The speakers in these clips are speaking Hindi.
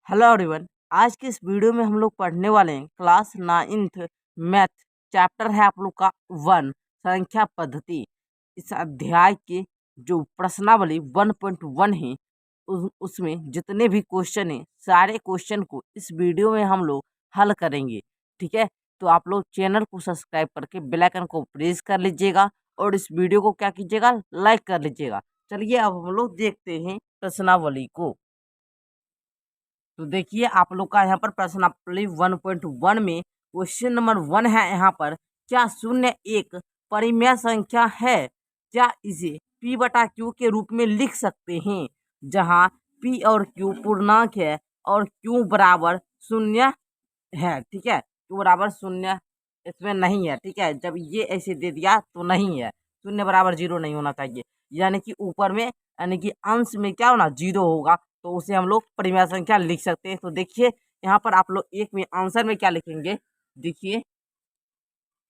Hello everyone. आज की इस वीडियो में हम लोग पढ़ने वाले हैं क्लास 9th मैथ। चैप्टर है आप लोग का 1 संख्या पद्धति। इस अध्याय के जो प्रश्नावली 1.1 है उसमें जितने भी क्वेश्चन हैं सारे क्वेश्चन को इस वीडियो में हम लोग हल करेंगे। ठीक है, तो आप लोग चैनल को सब्सक्राइब करके बेल आइकन को प्रेस कर लीजिएगा और इस वीडियो को क्या कीजिएगा, लाइक कर लीजिएगा। चलिए अब हम लोग देखते हैं प्रश्नावली को। तो देखिए आप लोग का यहाँ पर प्रश्नावली 1.1 में क्वेश्चन नंबर 1 है। यहाँ पर क्या शून्य एक परिमेय संख्या है? क्या इसे p बटा क्यू के रूप में लिख सकते हैं, जहाँ p और q पूर्णांक है और q बराबर शून्य है। ठीक है, q बराबर शून्य इसमें नहीं है। ठीक है, जब ये ऐसे दे दिया तो नहीं है, शून्य बराबर 0 नहीं होना चाहिए, यानी कि ऊपर में यानी कि अंश में क्या होना 0 होगा, तो उसे हम लोग परिमेय संख्या लिख सकते हैं। तो देखिए यहाँ पर आप लोग एक में आंसर में क्या लिखेंगे, देखिए।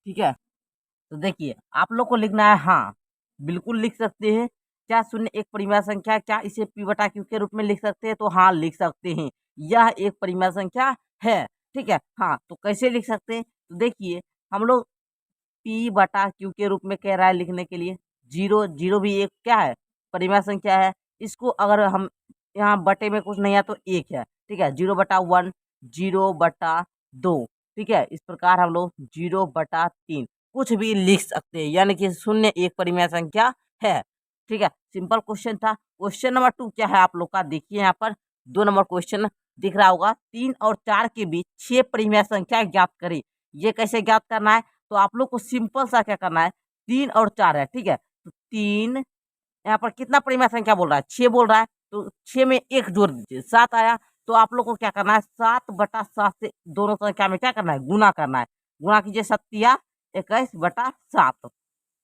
ठीक है, तो देखिए आप लोग को लिखना है, हाँ बिल्कुल लिख सकते हैं। क्या शून्य एक परिमेय संख्या है? क्या इसे p बटा क्यू के रूप में लिख सकते हैं? तो हाँ लिख सकते हैं, यह एक परिमेय संख्या है। ठीक है, हाँ तो कैसे लिख सकते हैं? तो देखिए हम लोग p बटा क्यू के रूप में कह रहा है लिखने के लिए। जीरो जीरो भी एक क्या है, परिमेय संख्या है। इसको अगर हम यहाँ बटे में कुछ नहीं है तो एक है। ठीक है, 0/1, 0/2। ठीक है, इस प्रकार हम लोग 0/3 कुछ भी लिख सकते हैं, यानी कि शून्य एक परिमेय संख्या है। ठीक है, सिंपल क्वेश्चन था। क्वेश्चन नंबर 2 क्या है आप लोग का, देखिए यहाँ पर 2 नंबर क्वेश्चन दिख रहा होगा। 3 और 4 के बीच 6 परिमेय संख्या ज्ञात करें। ये कैसे ज्ञात करना है? तो आप लोग को सिंपल सा क्या करना है, 3 और 4 है। ठीक है, तो 3 यहाँ पर कितना परिमेय संख्या बोल रहा है, 6 बोल रहा है, तो 6 में एक जोड़ दीजिए, 7 आया। तो आप लोग को क्या करना है, 7/7 से दोनों संख्या में क्या करना है, गुना करना है। गुना कीजिए, 7 21/7,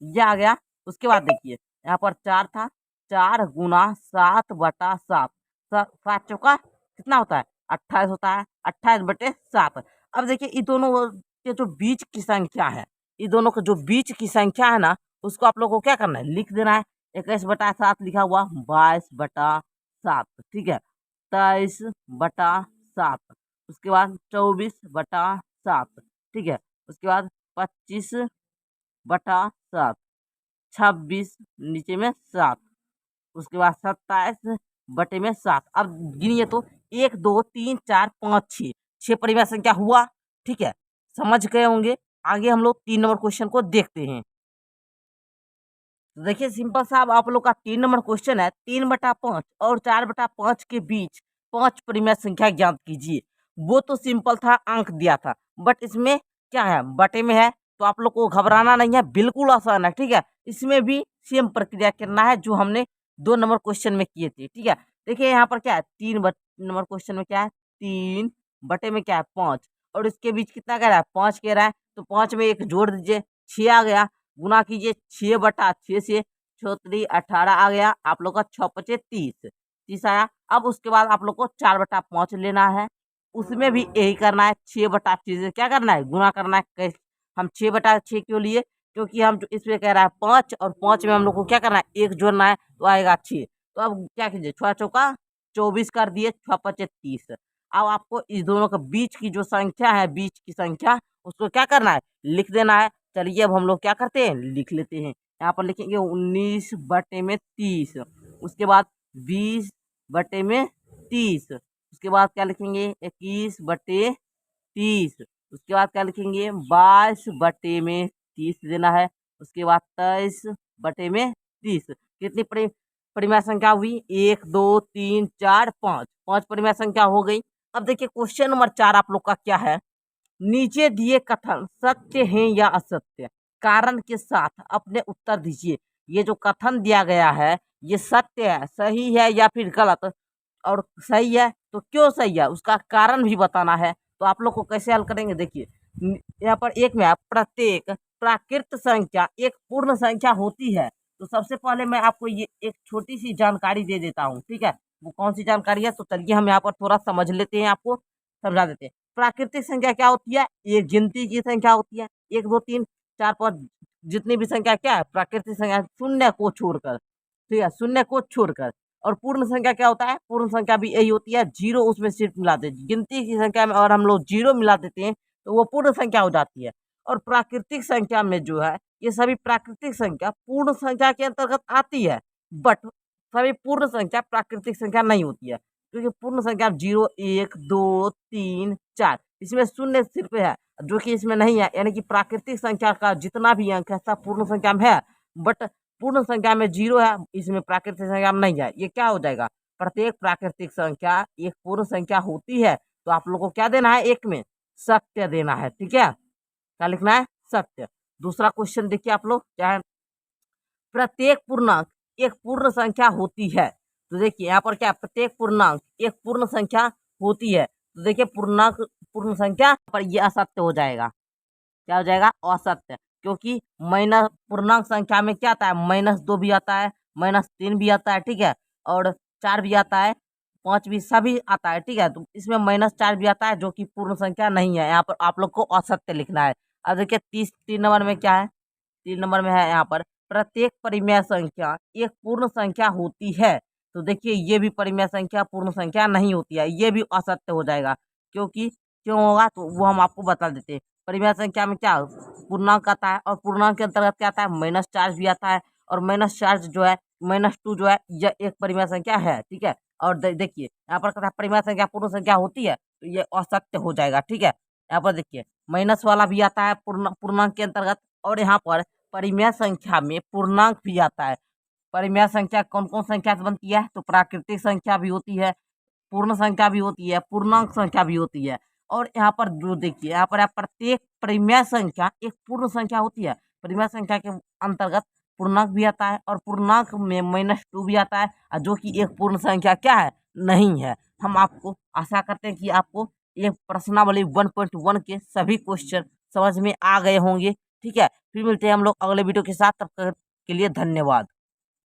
ये आ गया। उसके बाद देखिए यहाँ पर 4 था, 4 गुना 7/7, 7 चौका कितना होता है, 28 होता है, 28/7। अब देखिए ये दोनों के जो बीच की संख्या है, ये दोनों के जो बीच की संख्या है ना, उसको आप लोग को क्या करना है, लिख देना है। 21/7 लिखा हुआ, 22/7। ठीक है, 23/7, उसके बाद 24/7। ठीक है, उसके बाद 25/7, 26 नीचे में 7, उसके बाद 27/7। अब गिनिए तो 1 2 3 4 5 6, 6 परिमेय संख्या हुआ। ठीक है, समझ गए होंगे। आगे हम लोग 3 नंबर क्वेश्चन को देखते हैं। तो देखिए सिंपल साहब आप लोग का 3 नंबर क्वेश्चन है, 3/5 और 4/5 के बीच 5 परिमेय संख्या ज्ञात कीजिए। वो तो सिंपल था, अंक दिया था, बट इसमें क्या है, बटे में है, तो आप लोग को घबराना नहीं है, बिल्कुल आसान है। ठीक है, इसमें भी सेम प्रक्रिया करना है जो हमने 2 नंबर क्वेश्चन में किए थे। ठीक है, देखिए यहाँ पर क्या है, 3 नंबर क्वेश्चन में क्या है, 3 बटे में क्या है 5, और इसके बीच कितना कह रहा है, 5 कह रहा है, तो 5 में एक जोड़ दीजिए, 6 आ गया। गुना कीजिए 6/6 से 6×3 18 आ गया आप लोग का, 6×5 = 30 आया। अब उसके बाद आप लोग को 4/5 लेना है, उसमें भी यही करना है, 6/6 से क्या करना है, गुना करना है। हम 6/6 क्यों लिए, क्योंकि हम जो इसमें कह रहा है 5 और 5 में हम लोग को क्या करना है, एक जोड़ना है, तो आएगा 6। तो अब क्या कीजिए, 6 चौका 24 कर दिए, 6×5 = 30। अब आपको इस दोनों के बीच की जो संख्या है, बीच की संख्या, उसको क्या करना है, लिख देना है। चलिए अब हम लोग क्या करते हैं, लिख लेते हैं। यहाँ पर लिखेंगे 19/30, उसके बाद 20/30, उसके बाद क्या लिखेंगे, 21/30, उसके बाद क्या लिखेंगे, 22/30 देना है, उसके बाद 23/30। कितनी परिमेय संख्या हुई, 1 2 3 4 5, 5 परिमेय संख्या हो गई। अब देखिए क्वेश्चन नंबर 4 आप लोग का क्या है, नीचे दिए कथन सत्य हैं या असत्य, कारण के साथ अपने उत्तर दीजिए। ये जो कथन दिया गया है ये सत्य है, सही है या फिर गलत, और सही है तो क्यों सही है, उसका कारण भी बताना है। तो आप लोग को कैसे हल करेंगे, देखिए यहाँ पर एक में है, प्रत्येक प्राकृत संख्या एक पूर्ण संख्या होती है। तो सबसे पहले मैं आपको ये एक छोटी सी जानकारी दे देता हूँ। ठीक है, वो कौन सी जानकारी है, तो चलिए हम यहाँ पर थोड़ा समझ लेते हैं, आपको समझा देते हैं। प्राकृतिक संख्या क्या होती है, ये गिनती की संख्या होती है, 1 2 3 4 5 जितनी भी संख्या क्या है, प्राकृतिक संख्या, शून्य को छोड़कर। ठीक है, शून्य को छोड़कर। और पूर्ण संख्या क्या होता है, पूर्ण संख्या भी यही होती है, जीरो उसमें सिर्फ मिलाते हैं, गिनती की संख्या में और हम लोग जीरो मिला देते हैं तो वो पूर्ण संख्या हो जाती है। और प्राकृतिक संख्या में जो है ये सभी प्राकृतिक संख्या पूर्ण संख्या के अंतर्गत आती है, बट सभी पूर्ण संख्या प्राकृतिक संख्या नहीं होती है, क्योंकि पूर्ण संख्या 0, 1, 2, 3, 4 इसमें शून्य सिर्फ है जो कि इसमें नहीं है, यानी कि प्राकृतिक संख्या का जितना भी अंक है सब पूर्ण संख्या में है, बट पूर्ण संख्या में 0 है, इसमें प्राकृतिक संख्या में नहीं है। ये क्या हो जाएगा, प्रत्येक प्राकृतिक संख्या एक पूर्ण संख्या होती है, तो आप लोगों को क्या देना है, एक में सत्य देना है। ठीक है, क्या लिखना है, सत्य। दूसरा क्वेश्चन देखिए आप लोग, क्या है, प्रत्येक पूर्णांक एक पूर्ण संख्या होती है। तो देखिए यहाँ पर क्या, प्रत्येक पूर्णांक एक पूर्ण संख्या होती है, तो देखिए पूर्णांक पूर्ण संख्या पर ये असत्य हो जाएगा, क्या हो जाएगा, असत्य, क्योंकि माइनस पूर्णांक संख्या में क्या आता है, -2 भी आता है, -3 भी आता है, ठीक है, और 4 भी आता है, 5 भी, सभी आता है, ठीक है, तो इसमें -4 भी आता है जो कि पूर्ण संख्या नहीं है, यहाँ पर आप लोग को असत्य लिखना है। अब देखिए 3 नंबर में क्या है, 3 नंबर में है यहाँ पर, प्रत्येक परिमेय संख्या एक पूर्ण संख्या होती है। तो देखिए ये भी परिमेय संख्या पूर्ण संख्या नहीं होती है, ये भी असत्य हो जाएगा, क्योंकि क्यों होगा तो वो हम आपको बता देते हैं। परिमेय संख्या में क्या पूर्णांक आता है, और पूर्णांक के अंतर्गत क्या आता है, -4 भी आता है, और -4 जो है, -2 जो है, यह एक परिमेय संख्या है, ठीक है। और देखिए यहाँ पर कहता है परिमेय संख्या पूर्ण संख्या होती है, तो ये असत्य हो जाएगा, ठीक है। यहाँ पर देखिए माइनस वाला भी आता है पूर्णांक के अंतर्गत, और यहाँ पर परिमेय संख्या में पूर्णांक भी आता है। परिमेय संख्या कौन कौन संख्या से बनती है, तो प्राकृतिक संख्या भी होती है, पूर्ण संख्या भी होती है, पूर्णांक संख्या भी होती है। और यहाँ पर जो देखिए यहाँ पर प्रत्येक परिमेय संख्या एक पूर्ण संख्या होती है, परिमेय संख्या के अंतर्गत पूर्णांक भी आता है, और पूर्णांक में -2 भी आता है, और जो कि एक पूर्ण संख्या क्या है, नहीं है। हम आपको आशा करते हैं कि आपको ये प्रश्नावली 1.1 के सभी क्वेश्चन समझ में आ गए होंगे। ठीक है, फिर मिलते हैं हम लोग अगले वीडियो के साथ, तब तक के लिए धन्यवाद।